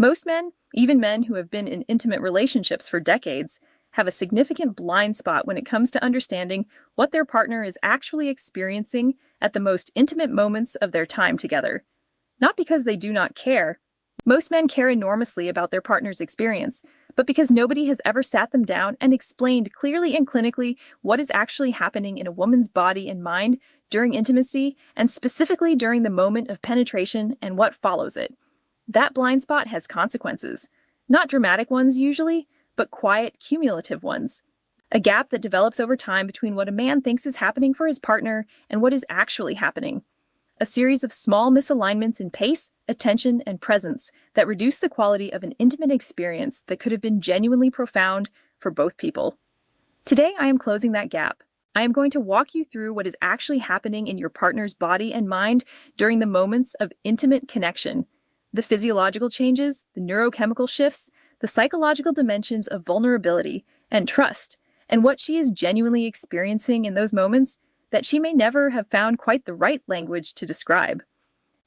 Most men, even men who have been in intimate relationships for decades, have a significant blind spot when it comes to understanding what their partner is actually experiencing at the most intimate moments of their time together. Not because they do not care. Most men care enormously about their partner's experience, but because nobody has ever sat them down and explained clearly and clinically what is actually happening in a woman's body and mind during intimacy, and specifically during the moment of penetration and what follows it. That blind spot has consequences. Not dramatic ones usually, but quiet, cumulative ones. A gap that develops over time between what a man thinks is happening for his partner and what is actually happening. A series of small misalignments in pace, attention, and presence that reduce the quality of an intimate experience that could have been genuinely profound for both people. Today, I am closing that gap. I am going to walk you through what is actually happening in your partner's body and mind during the moments of intimate connection. The physiological changes, the neurochemical shifts, the psychological dimensions of vulnerability and trust, and what she is genuinely experiencing in those moments that she may never have found quite the right language to describe.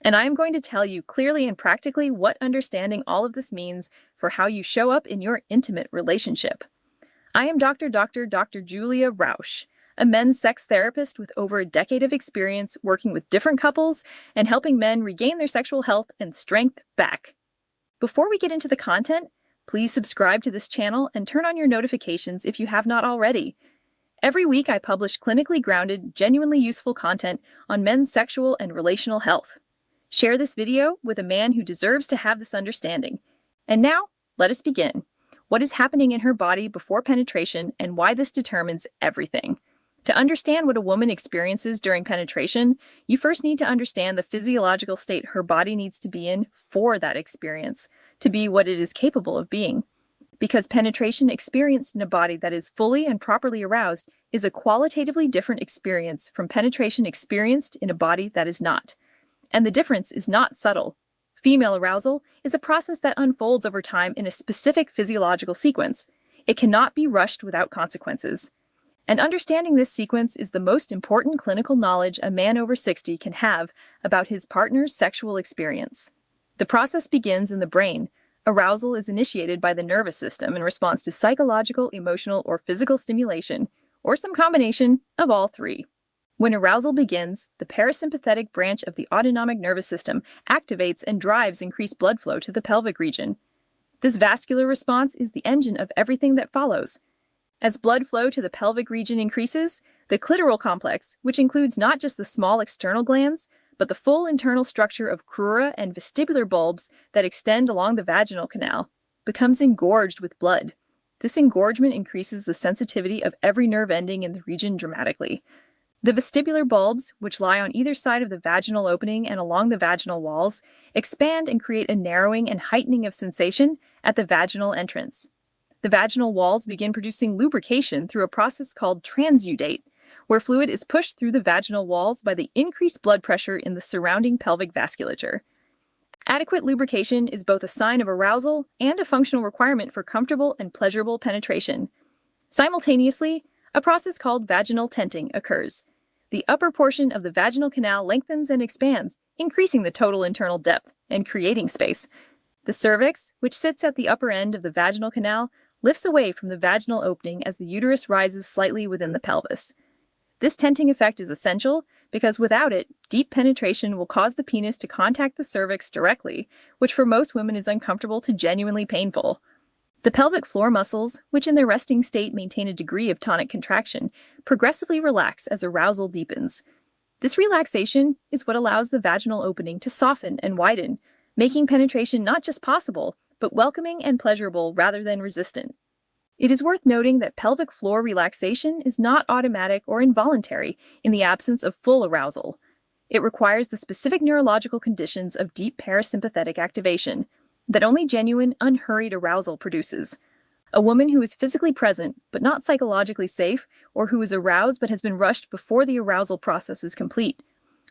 And I am going to tell you clearly and practically what understanding all of this means for how you show up in your intimate relationship. I am Dr. Julia Rausch, a men's sex therapist with over a decade of experience working with different couples and helping men regain their sexual health and strength back. Before we get into the content, please subscribe to this channel and turn on your notifications if you have not already. Every week I publish clinically grounded, genuinely useful content on men's sexual and relational health. Share this video with a man who deserves to have this understanding. And now, let us begin. What is happening in her body before penetration and why this determines everything. To understand what a woman experiences during penetration, you first need to understand the physiological state her body needs to be in for that experience, to be what it is capable of being. Because penetration experienced in a body that is fully and properly aroused is a qualitatively different experience from penetration experienced in a body that is not. And the difference is not subtle. Female arousal is a process that unfolds over time in a specific physiological sequence. It cannot be rushed without consequences. And understanding this sequence is the most important clinical knowledge a man over 60 can have about his partner's sexual experience. The process begins in the brain. Arousal is initiated by the nervous system in response to psychological, emotional, or physical stimulation, or some combination of all three. When arousal begins, the parasympathetic branch of the autonomic nervous system activates and drives increased blood flow to the pelvic region. This vascular response is the engine of everything that follows. As blood flow to the pelvic region increases, the clitoral complex, which includes not just the small external glands, but the full internal structure of crura and vestibular bulbs that extend along the vaginal canal, becomes engorged with blood. This engorgement increases the sensitivity of every nerve ending in the region dramatically. The vestibular bulbs, which lie on either side of the vaginal opening and along the vaginal walls, expand and create a narrowing and heightening of sensation at the vaginal entrance. The vaginal walls begin producing lubrication through a process called transudate, where fluid is pushed through the vaginal walls by the increased blood pressure in the surrounding pelvic vasculature. Adequate lubrication is both a sign of arousal and a functional requirement for comfortable and pleasurable penetration. Simultaneously, a process called vaginal tenting occurs. The upper portion of the vaginal canal lengthens and expands, increasing the total internal depth and creating space. The cervix, which sits at the upper end of the vaginal canal, lifts away from the vaginal opening as the uterus rises slightly within the pelvis. This tenting effect is essential because without it, deep penetration will cause the penis to contact the cervix directly, which for most women is uncomfortable to genuinely painful. The pelvic floor muscles, which in their resting state maintain a degree of tonic contraction, progressively relax as arousal deepens. This relaxation is what allows the vaginal opening to soften and widen, making penetration not just possible, but welcoming and pleasurable rather than resistant. It is worth noting that pelvic floor relaxation is not automatic or involuntary in the absence of full arousal. It requires the specific neurological conditions of deep parasympathetic activation that only genuine, unhurried arousal produces. A woman who is physically present but not psychologically safe, or who is aroused but has been rushed before the arousal process is complete,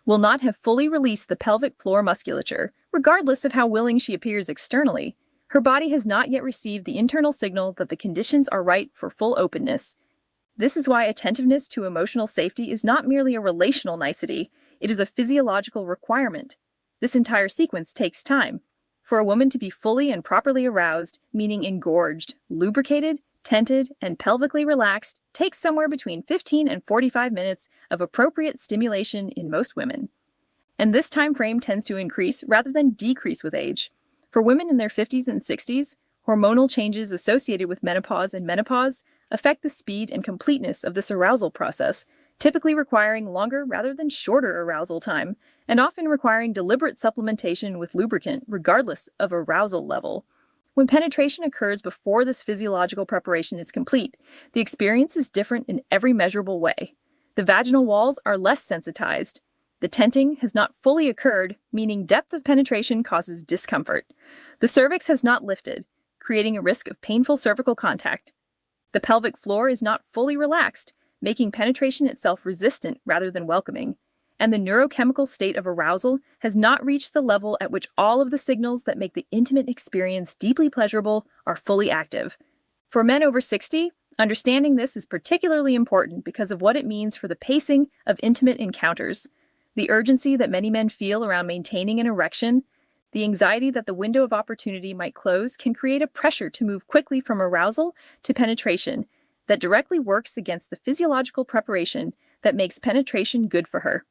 will not have fully released the pelvic floor musculature, regardless of how willing she appears externally. Her body has not yet received the internal signal that the conditions are right for full openness. This is why attentiveness to emotional safety is not merely a relational nicety, it is a physiological requirement. This entire sequence takes time. For a woman to be fully and properly aroused, meaning engorged, lubricated, tented, and pelvically relaxed, takes somewhere between 15 and 45 minutes of appropriate stimulation in most women. And this time frame tends to increase rather than decrease with age. For women in their 50s and 60s, hormonal changes associated with menopause and menopause affect the speed and completeness of this arousal process, typically requiring longer rather than shorter arousal time, and often requiring deliberate supplementation with lubricant regardless of arousal level. When penetration occurs before this physiological preparation is complete, the experience is different in every measurable way. The vaginal walls are less sensitized. The tenting has not fully occurred, meaning depth of penetration causes discomfort. The cervix has not lifted, creating a risk of painful cervical contact. The pelvic floor is not fully relaxed, making penetration itself resistant rather than welcoming. And the neurochemical state of arousal has not reached the level at which all of the signals that make the intimate experience deeply pleasurable are fully active. For men over 60, understanding this is particularly important because of what it means for the pacing of intimate encounters. The urgency that many men feel around maintaining an erection, the anxiety that the window of opportunity might close can create a pressure to move quickly from arousal to penetration that directly works against the physiological preparation that makes penetration good for her.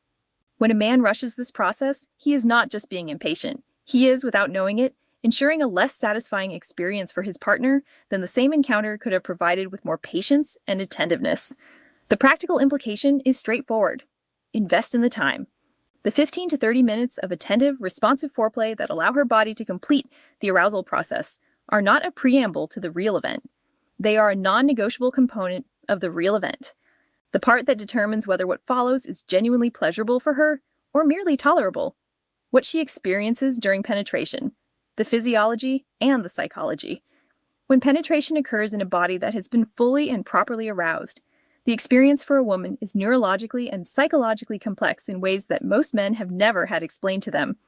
When a man rushes this process, he is not just being impatient. He is, without knowing it, ensuring a less satisfying experience for his partner than the same encounter could have provided with more patience and attentiveness. The practical implication is straightforward. Invest in the time. The 15 to 30 minutes of attentive, responsive foreplay that allow her body to complete the arousal process are not a preamble to the real event. They are a non-negotiable component of the real event, the part that determines whether what follows is genuinely pleasurable for her or merely tolerable. What she experiences during penetration, the physiology and the psychology. When penetration occurs in a body that has been fully and properly aroused, the experience for a woman is neurologically and psychologically complex in ways that most men have never had explained to them.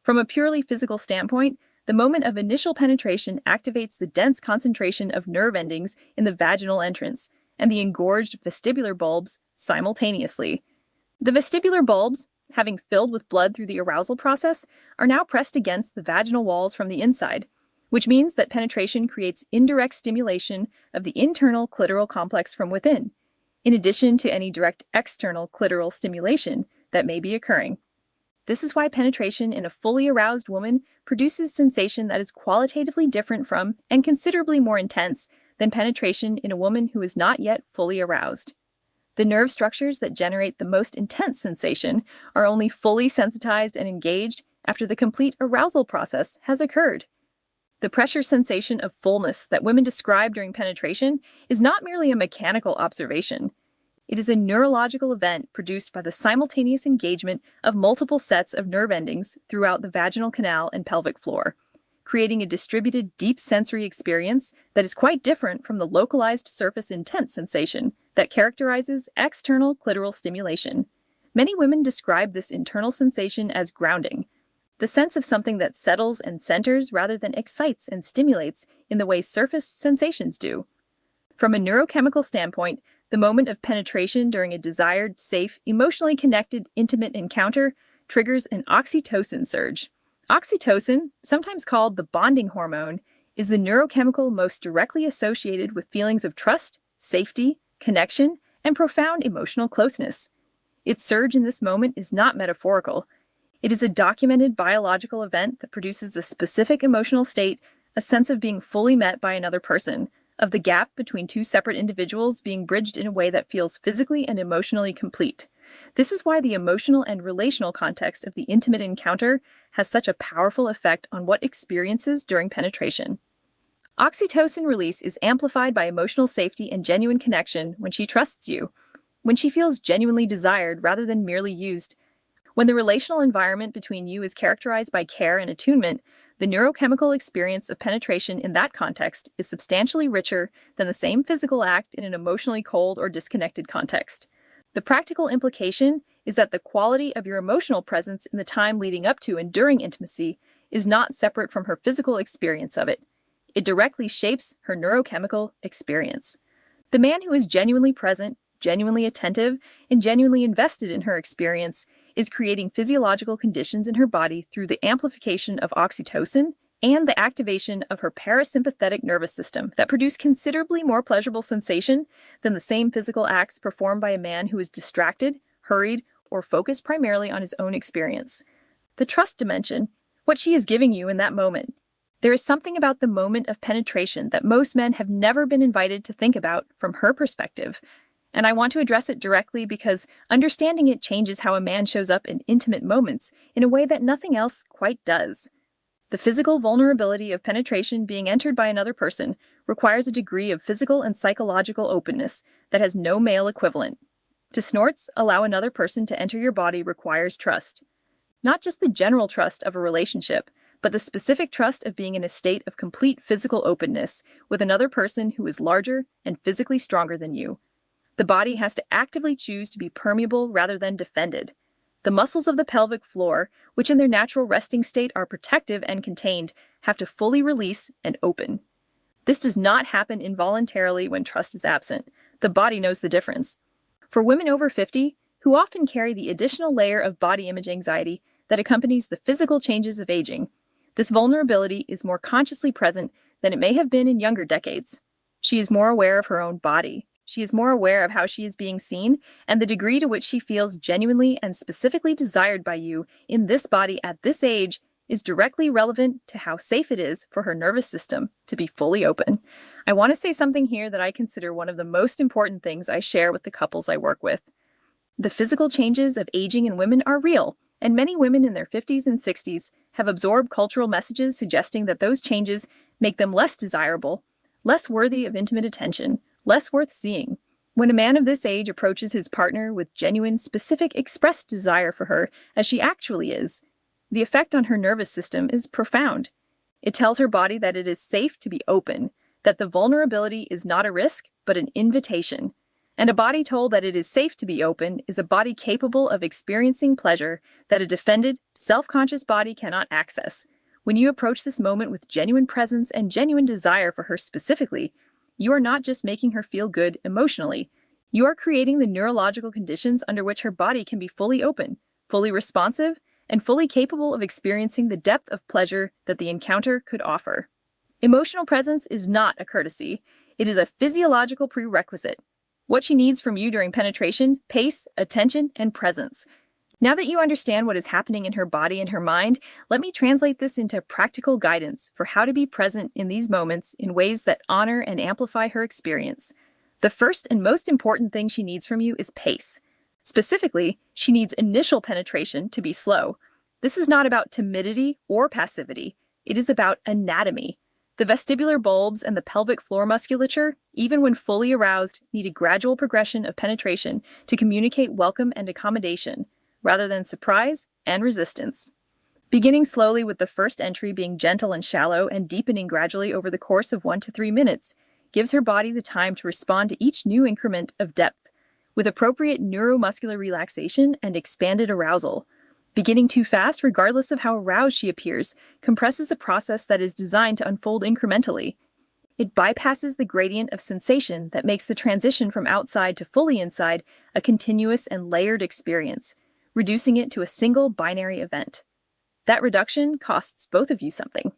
From a purely physical standpoint, the moment of initial penetration activates the dense concentration of nerve endings in the vaginal entrance and the engorged vestibular bulbs simultaneously. The vestibular bulbs, having filled with blood through the arousal process, are now pressed against the vaginal walls from the inside, which means that penetration creates indirect stimulation of the internal clitoral complex from within, in addition to any direct external clitoral stimulation that may be occurring. This is why penetration in a fully aroused woman produces sensation that is qualitatively different from and considerably more intense than penetration in a woman who is not yet fully aroused. The nerve structures that generate the most intense sensation are only fully sensitized and engaged after the complete arousal process has occurred. The pressure sensation of fullness that women describe during penetration is not merely a mechanical observation. It is a neurological event produced by the simultaneous engagement of multiple sets of nerve endings throughout the vaginal canal and pelvic floor, creating a distributed deep sensory experience that is quite different from the localized surface intense sensation that characterizes external clitoral stimulation. Many women describe this internal sensation as grounding, the sense of something that settles and centers rather than excites and stimulates in the way surface sensations do. From a neurochemical standpoint, the moment of penetration during a desired, safe, emotionally connected, intimate encounter triggers an oxytocin surge. Oxytocin, sometimes called the bonding hormone, is the neurochemical most directly associated with feelings of trust, safety, connection, and profound emotional closeness. Its surge in this moment is not metaphorical. It is a documented biological event that produces a specific emotional state, a sense of being fully met by another person, of the gap between two separate individuals being bridged in a way that feels physically and emotionally complete. This is why the emotional and relational context of the intimate encounter has such a powerful effect on what experiences during penetration. Oxytocin release is amplified by emotional safety and genuine connection when she trusts you, when she feels genuinely desired rather than merely used. When the relational environment between you is characterized by care and attunement, the neurochemical experience of penetration in that context is substantially richer than the same physical act in an emotionally cold or disconnected context. The practical implication is that the quality of your emotional presence in the time leading up to and during intimacy is not separate from her physical experience of it. It directly shapes her neurochemical experience. The man who is genuinely present, genuinely attentive, and genuinely invested in her experience is creating physiological conditions in her body through the amplification of oxytocin and the activation of her parasympathetic nervous system that produce considerably more pleasurable sensation than the same physical acts performed by a man who is distracted, hurried, or focused primarily on his own experience. The trust dimension, what she is giving you in that moment. There is something about the moment of penetration that most men have never been invited to think about from her perspective. And I want to address it directly because understanding it changes how a man shows up in intimate moments in a way that nothing else quite does. The physical vulnerability of penetration being entered by another person requires a degree of physical and psychological openness that has no male equivalent. To snorts, allow another person to enter your body requires trust. Not just the general trust of a relationship, but the specific trust of being in a state of complete physical openness with another person who is larger and physically stronger than you. The body has to actively choose to be permeable rather than defended. The muscles of the pelvic floor, which in their natural resting state are protective and contained, have to fully release and open. This does not happen involuntarily when trust is absent. The body knows the difference. For women over 50, who often carry the additional layer of body image anxiety that accompanies the physical changes of aging, this vulnerability is more consciously present than it may have been in younger decades. She is more aware of her own body. She is more aware of how she is being seen and the degree to which she feels genuinely and specifically desired by you in this body at this age is directly relevant to how safe it is for her nervous system to be fully open. I want to say something here that I consider one of the most important things I share with the couples I work with. The physical changes of aging in women are real, and many women in their 50s and 60s have absorbed cultural messages suggesting that those changes make them less desirable, less worthy of intimate attention, less worth seeing. When a man of this age approaches his partner with genuine, specific, expressed desire for her as she actually is, the effect on her nervous system is profound. It tells her body that it is safe to be open, that the vulnerability is not a risk, but an invitation. And a body told that it is safe to be open is a body capable of experiencing pleasure that a defended, self-conscious body cannot access. When you approach this moment with genuine presence and genuine desire for her specifically, you are not just making her feel good emotionally. You are creating the neurological conditions under which her body can be fully open, fully responsive, and fully capable of experiencing the depth of pleasure that the encounter could offer. Emotional presence is not a courtesy. It is a physiological prerequisite. What she needs from you during penetration, pace, attention, and presence. Now that you understand what is happening in her body and her mind, let me translate this into practical guidance for how to be present in these moments in ways that honor and amplify her experience. The first and most important thing she needs from you is pace. Specifically, she needs initial penetration to be slow. This is not about timidity or passivity. It is about anatomy. The vestibular bulbs and the pelvic floor musculature, even when fully aroused, need a gradual progression of penetration to communicate welcome and accommodation, rather than surprise and resistance. Beginning slowly with the first entry being gentle and shallow and deepening gradually over the course of 1 to 3 minutes gives her body the time to respond to each new increment of depth, with appropriate neuromuscular relaxation and expanded arousal. Beginning too fast, regardless of how aroused she appears, compresses a process that is designed to unfold incrementally. It bypasses the gradient of sensation that makes the transition from outside to fully inside a continuous and layered experience, reducing it to a single binary event. That reduction costs both of you something.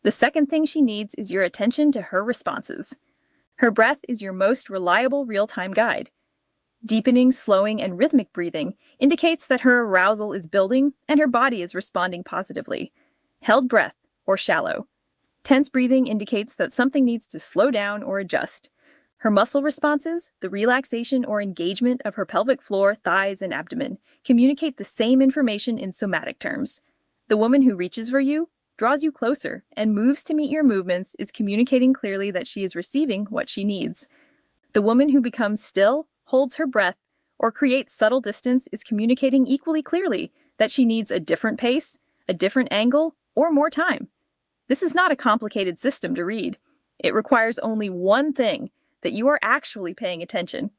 The second thing she needs is your attention to her responses. Her breath is your most reliable real-time guide. Deepening, slowing, and rhythmic breathing indicates that her arousal is building and her body is responding positively. Held breath, or shallow. Tense breathing indicates that something needs to slow down or adjust. Her muscle responses, the relaxation or engagement of her pelvic floor, thighs, and abdomen, communicate the same information in somatic terms. The woman who reaches for you, draws you closer, and moves to meet your movements is communicating clearly that she is receiving what she needs. The woman who becomes still, holds her breath, or creates subtle distance is communicating equally clearly that she needs a different pace, a different angle, or more time. This is not a complicated system to read. It requires only one thing, that you are actually paying attention.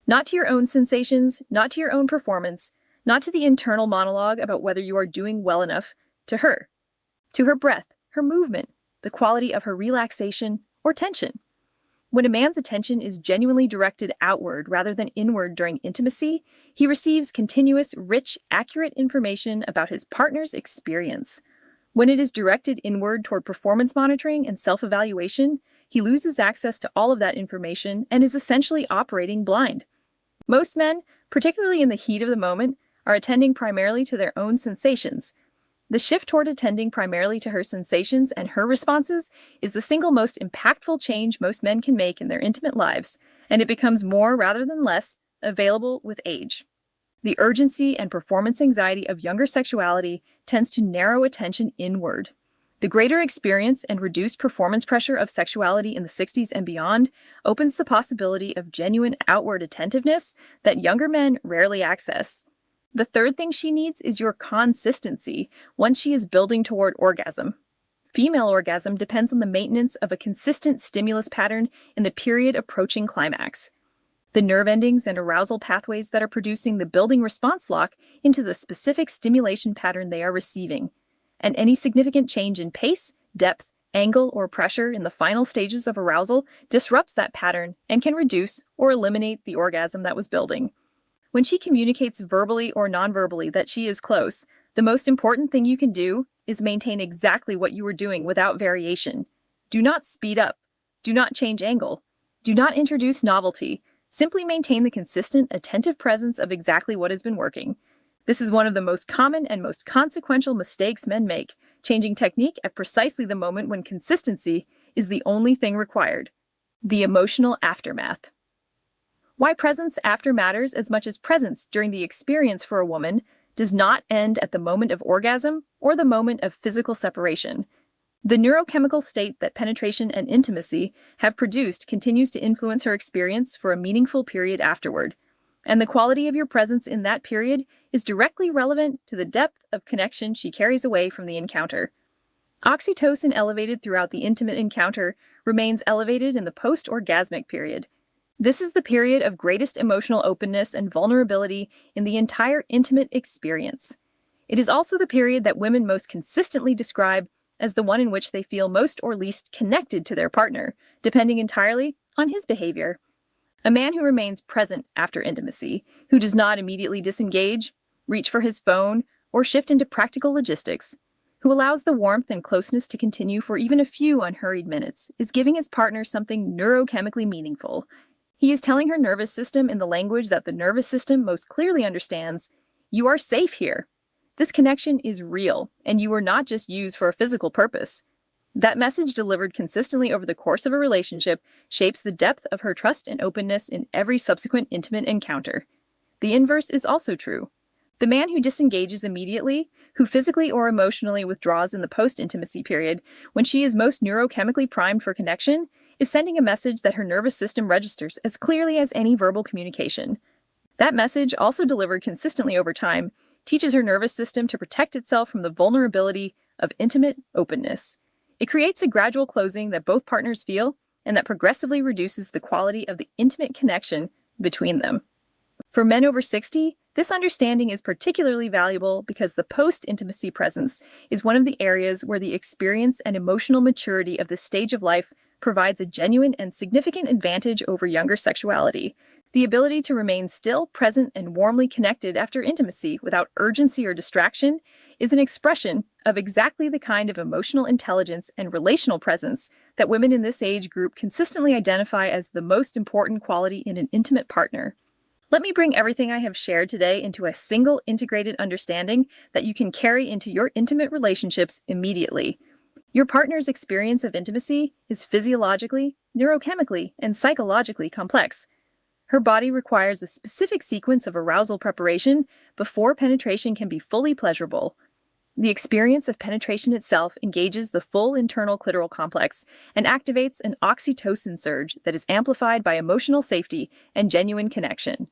Not to your own sensations, not to your own performance, not to the internal monologue about whether you are doing well enough, to her. To her breath, her movement, the quality of her relaxation or tension. When a man's attention is genuinely directed outward rather than inward during intimacy, he receives continuous, rich, accurate information about his partner's experience. When it is directed inward toward performance monitoring and self-evaluation, he loses access to all of that information and is essentially operating blind. Most men, particularly in the heat of the moment, are attending primarily to their own sensations. The shift toward attending primarily to her sensations and her responses is the single most impactful change most men can make in their intimate lives, and it becomes more rather than less available with age. The urgency and performance anxiety of younger sexuality tends to narrow attention inward. The greater experience and reduced performance pressure of sexuality in the 60s and beyond opens the possibility of genuine outward attentiveness that younger men rarely access. The third thing she needs is your consistency once she is building toward orgasm. Female orgasm depends on the maintenance of a consistent stimulus pattern in the period approaching climax. The nerve endings and arousal pathways that are producing the building response lock into the specific stimulation pattern they are receiving. And any significant change in pace, depth, angle, or pressure in the final stages of arousal disrupts that pattern and can reduce or eliminate the orgasm that was building. When she communicates verbally or non-verbally that she is close, the most important thing you can do is maintain exactly what you were doing without variation. Do not speed up. Do not change angle. Do not introduce novelty. Simply maintain the consistent, attentive presence of exactly what has been working. This is one of the most common and most consequential mistakes men make, changing technique at precisely the moment when consistency is the only thing required. The emotional aftermath. Why presence after matters as much as presence during the experience for a woman does not end at the moment of orgasm or the moment of physical separation. The neurochemical state that penetration and intimacy have produced continues to influence her experience for a meaningful period afterward, and the quality of your presence in that period is directly relevant to the depth of connection she carries away from the encounter. Oxytocin elevated throughout the intimate encounter remains elevated in the post-orgasmic period. This is the period of greatest emotional openness and vulnerability in the entire intimate experience. It is also the period that women most consistently describe as the one in which they feel most or least connected to their partner, depending entirely on his behavior. A man who remains present after intimacy, who does not immediately disengage, reach for his phone, or shift into practical logistics, who allows the warmth and closeness to continue for even a few unhurried minutes, is giving his partner something neurochemically meaningful. He is telling her nervous system in the language that the nervous system most clearly understands, "You are safe here. This connection is real, and you were not just used for a physical purpose." That message delivered consistently over the course of a relationship shapes the depth of her trust and openness in every subsequent intimate encounter. The inverse is also true. The man who disengages immediately, who physically or emotionally withdraws in the post-intimacy period, when she is most neurochemically primed for connection, is sending a message that her nervous system registers as clearly as any verbal communication. That message, also delivered consistently over time, teaches her nervous system to protect itself from the vulnerability of intimate openness. It creates a gradual closing that both partners feel and that progressively reduces the quality of the intimate connection between them. For men over 60, this understanding is particularly valuable because the post-intimacy presence is one of the areas where the experience and emotional maturity of this stage of life provides a genuine and significant advantage over younger sexuality. The ability to remain still, present, and warmly connected after intimacy without urgency or distraction is an expression of exactly the kind of emotional intelligence and relational presence that women in this age group consistently identify as the most important quality in an intimate partner. Let me bring everything I have shared today into a single integrated understanding that you can carry into your intimate relationships immediately. Your partner's experience of intimacy is physiologically, neurochemically, and psychologically complex. Her body requires a specific sequence of arousal preparation before penetration can be fully pleasurable. The experience of penetration itself engages the full internal clitoral complex and activates an oxytocin surge that is amplified by emotional safety and genuine connection.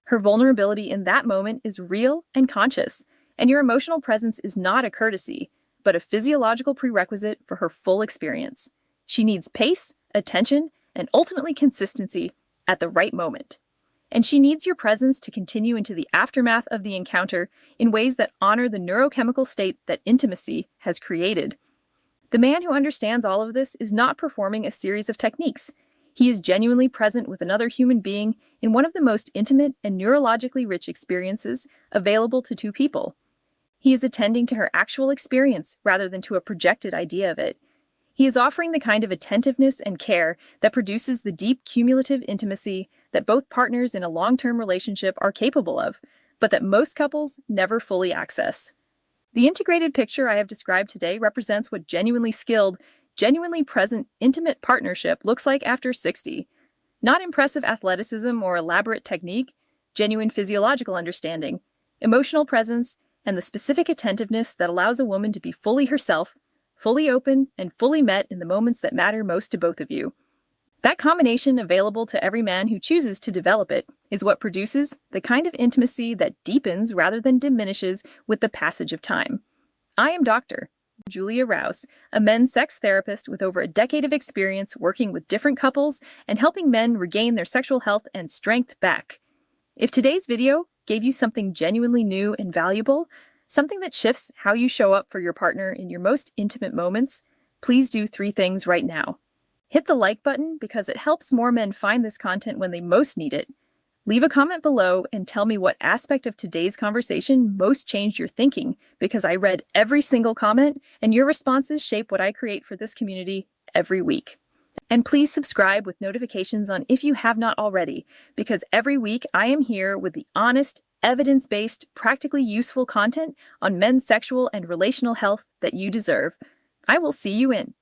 Her vulnerability in that moment is real and conscious, and your emotional presence is not a courtesy, but a physiological prerequisite for her full experience. She needs pace, attention, and ultimately consistency at the right moment. And she needs your presence to continue into the aftermath of the encounter in ways that honor the neurochemical state that intimacy has created. The man who understands all of this is not performing a series of techniques. He is genuinely present with another human being in one of the most intimate and neurologically rich experiences available to two people. He is attending to her actual experience rather than to a projected idea of it. He is offering the kind of attentiveness and care that produces the deep cumulative intimacy that both partners in a long-term relationship are capable of, but that most couples never fully access. The integrated picture I have described today represents what genuinely skilled, genuinely present, intimate partnership looks like after 60. Not impressive athleticism or elaborate technique, genuine physiological understanding, emotional presence, and the specific attentiveness that allows a woman to be fully herself, fully open, and fully met in the moments that matter most to both of you. That combination, available to every man who chooses to develop it, is what produces the kind of intimacy that deepens rather than diminishes with the passage of time. I am Dr. Julia Rouse, a men's sex therapist with over a decade of experience working with different couples and helping men regain their sexual health and strength back. If today's video gave you something genuinely new and valuable, something that shifts how you show up for your partner in your most intimate moments, please do 3 things right now. Hit the like button because it helps more men find this content when they most need it. Leave a comment below and tell me what aspect of today's conversation most changed your thinking, because I read every single comment and your responses shape what I create for this community every week. And please subscribe with notifications on if you have not already, because every week I am here with the honest, evidence-based, practically useful content on men's sexual and relational health that you deserve. I will see you in